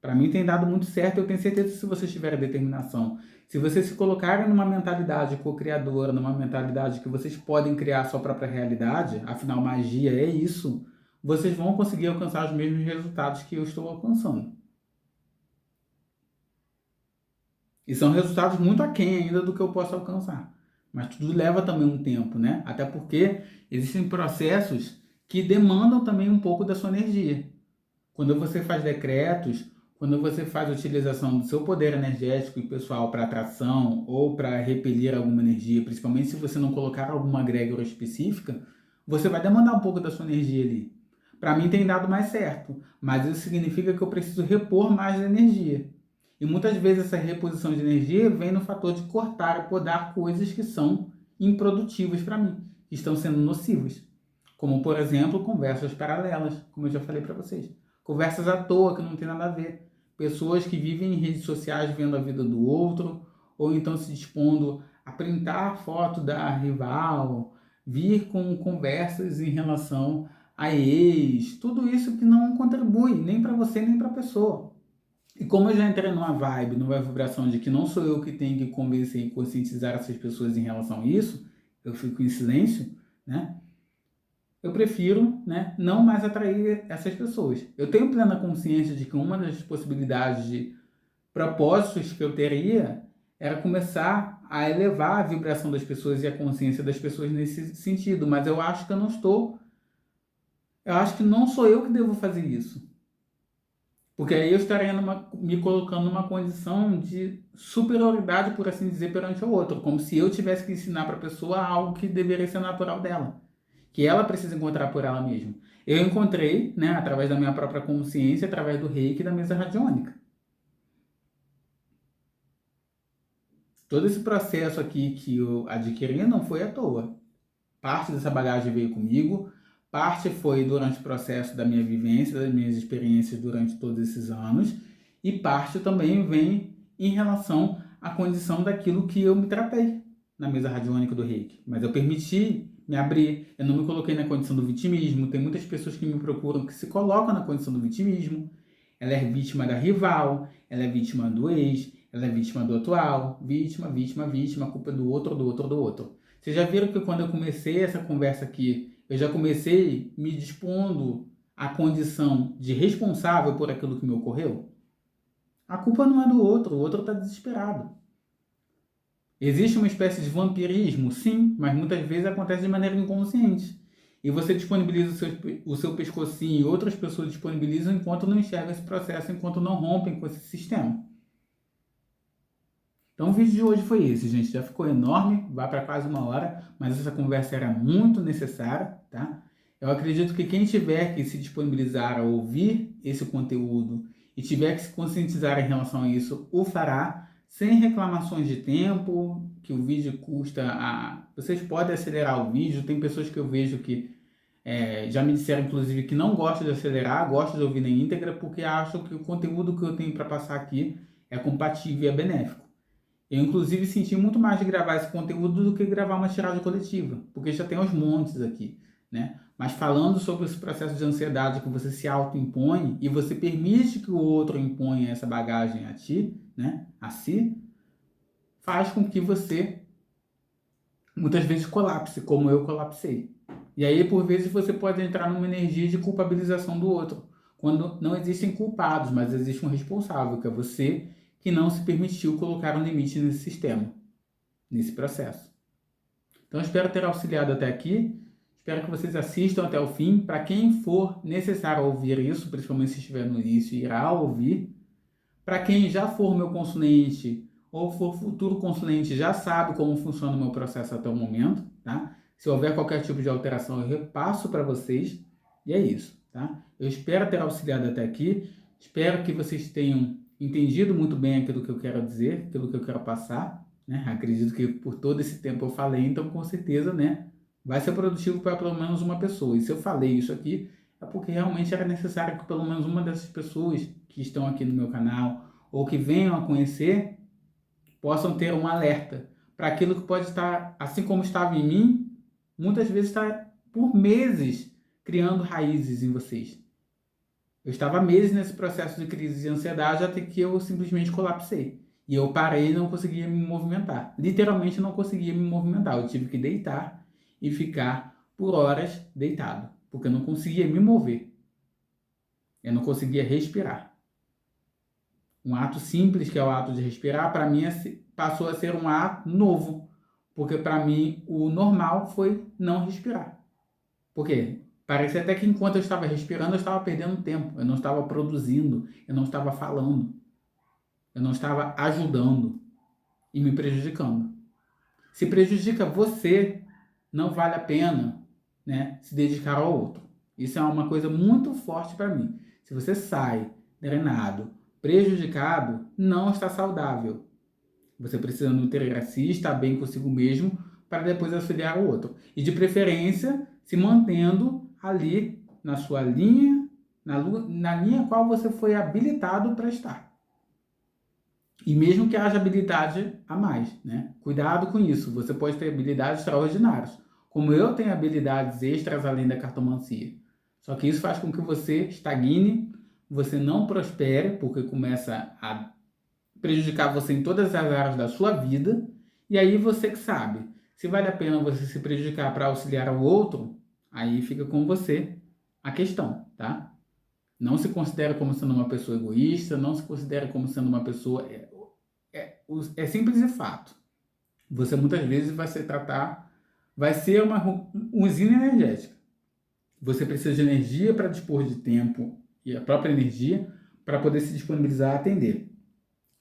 Para mim tem dado muito certo, eu tenho certeza que se vocês tiverem determinação, se vocês se colocarem numa mentalidade co-criadora, numa mentalidade que vocês podem criar a sua própria realidade, afinal magia é isso, vocês vão conseguir alcançar os mesmos resultados que eu estou alcançando. E são resultados muito aquém ainda do que eu posso alcançar. Mas tudo leva também um tempo, né? Até porque existem processos que demandam também um pouco da sua energia. Quando você faz decretos, quando você faz a utilização do seu poder energético e pessoal para atração ou para repelir alguma energia, principalmente se você não colocar alguma egrégora específica, você vai demandar um pouco da sua energia ali. Para mim tem dado mais certo, mas isso significa que eu preciso repor mais energia. E muitas vezes essa reposição de energia vem no fator de cortar e podar coisas que são improdutivas para mim, que estão sendo nocivas. Como, por exemplo, conversas paralelas, como eu já falei para vocês. Conversas à toa, que não tem nada a ver. Pessoas que vivem em redes sociais vendo a vida do outro, ou então se dispondo a printar foto da rival, vir com conversas em relação a ex, tudo isso que não contribui nem para você nem para a pessoa. E como eu já entrei numa vibe, numa vibração de que não sou eu que tenho que convencer e conscientizar essas pessoas em relação a isso, eu fico em silêncio, né? Eu prefiro, né, não mais atrair essas pessoas. Eu tenho plena consciência de que uma das possibilidades de propósitos que eu teria era começar a elevar a vibração das pessoas e a consciência das pessoas nesse sentido, mas eu acho que eu não estou, eu acho que não sou eu que devo fazer isso. Porque aí eu estaria me colocando numa condição de superioridade, por assim dizer, perante o outro, como se eu tivesse que ensinar para a pessoa algo que deveria ser natural dela, que ela precisa encontrar por ela mesma. Eu encontrei, né, através da minha própria consciência, através do reiki e da mesa radiônica. Todo esse processo aqui que eu adquiri não foi à toa. Parte dessa bagagem veio comigo, parte foi durante o processo da minha vivência, das minhas experiências durante todos esses anos, e parte também vem em relação à condição daquilo que eu me tratei na mesa radiônica do reiki. Mas eu permiti me abrir, eu não me coloquei na condição do vitimismo. Tem muitas pessoas que me procuram que se colocam na condição do vitimismo. Ela é vítima da rival, ela é vítima do ex, ela é vítima do atual. Vítima, vítima, vítima, a culpa é do outro, do outro, do outro. Vocês já viram que quando eu comecei essa conversa aqui, eu já comecei me dispondo à condição de responsável por aquilo que me ocorreu? A culpa não é do outro, o outro está desesperado. Existe uma espécie de vampirismo? Sim, mas muitas vezes acontece de maneira inconsciente. E você disponibiliza o seu pescocinho e outras pessoas disponibilizam enquanto não enxergam esse processo, enquanto não rompem com esse sistema. Então o vídeo de hoje foi esse, gente. Já ficou enorme, vai para quase 1 hora, mas essa conversa era muito necessária, tá? Eu acredito que quem tiver que se disponibilizar a ouvir esse conteúdo e tiver que se conscientizar em relação a isso, o fará, sem reclamações de tempo, que o vídeo custa a... Vocês podem acelerar o vídeo, tem pessoas que eu vejo que já me disseram, inclusive, que não gostam de acelerar, gostam de ouvir na íntegra, porque acham que o conteúdo que eu tenho para passar aqui é compatível e é benéfico. Eu, inclusive, senti muito mais de gravar esse conteúdo do que gravar uma tiragem coletiva, porque já tem aos montes aqui, né? Mas falando sobre esse processo de ansiedade que você se autoimpõe e você permite que o outro imponha essa bagagem a ti, né? A si, faz com que você muitas vezes colapse, como eu colapsei. E aí, por vezes, você pode entrar numa energia de culpabilização do outro, quando não existem culpados, mas existe um responsável, que é você que não se permitiu colocar um limite nesse sistema, nesse processo. Então, espero ter auxiliado até aqui. Espero que vocês assistam até o fim. Para quem for necessário ouvir isso, principalmente se estiver no início, irá ouvir. Para quem já for meu consulente ou for futuro consulente, já sabe como funciona o meu processo até o momento, tá? Se houver qualquer tipo de alteração, eu repasso para vocês. E é isso, tá? Eu espero ter auxiliado até aqui. Espero que vocês tenham entendido muito bem aquilo que eu quero dizer, aquilo que eu quero passar, né? Acredito que por todo esse tempo eu falei, então com certeza, né? Vai ser produtivo para pelo menos uma pessoa. E se eu falei isso aqui, é porque realmente era necessário que pelo menos uma dessas pessoas que estão aqui no meu canal ou que venham a conhecer possam ter um alerta para aquilo que pode estar, assim como estava em mim, muitas vezes está por meses criando raízes em vocês. Eu estava meses nesse processo de crise de ansiedade até que eu simplesmente colapsei. E eu parei e não conseguia me movimentar. Literalmente não conseguia me movimentar. Eu tive que deitar e ficar por horas deitado, porque eu não conseguia me mover. Eu não conseguia respirar. Um ato simples, que é o ato de respirar, para mim passou a ser um ato novo. Porque para mim o normal foi não respirar. Por quê? Parecia até que enquanto eu estava respirando, eu estava perdendo tempo. Eu não estava produzindo, eu não estava falando. Eu não estava ajudando e me prejudicando. Se prejudica você, não vale a pena, né, se dedicar ao outro. Isso é uma coisa muito forte para mim. Se você sai drenado, prejudicado, não está saudável. Você precisa nutrir a si, estar bem consigo mesmo, para depois auxiliar o outro. E de preferência, se mantendo ali na sua linha, na linha qual você foi habilitado para estar. E mesmo que haja habilidade a mais, né? Cuidado com isso. Você pode ter habilidades extraordinárias, como eu tenho habilidades extras além da cartomancia. Só que isso faz com que você estagne, você não prospere, porque começa a prejudicar você em todas as áreas da sua vida. E aí você que sabe. Se vale a pena você se prejudicar para auxiliar ao outro, aí fica com você a questão, tá? Não se considere como sendo uma pessoa egoísta, não se considere como sendo uma pessoa... É simples e fato. Você muitas vezes vai ser uma usina energética. Você precisa de energia para dispor de tempo e a própria energia para poder se disponibilizar a atender.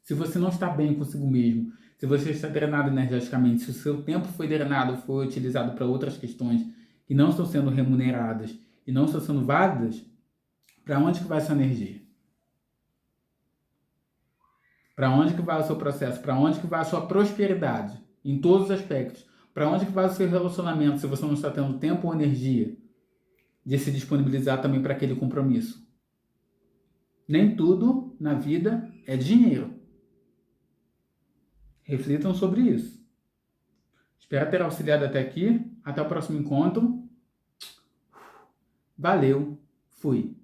Se você não está bem consigo mesmo, se você está drenado energeticamente, se o seu tempo foi drenado, foi utilizado para outras questões que não estão sendo remuneradas e não estão sendo válidas, para onde que vai essa energia? Para onde que vai o seu processo? Para onde que vai a sua prosperidade? Em todos os aspectos. Para onde que vai o seu relacionamento se você não está tendo tempo ou energia de se disponibilizar também para aquele compromisso? Nem tudo na vida é dinheiro. Reflitam sobre isso. Espero ter auxiliado até aqui. Até o próximo encontro. Valeu. Fui.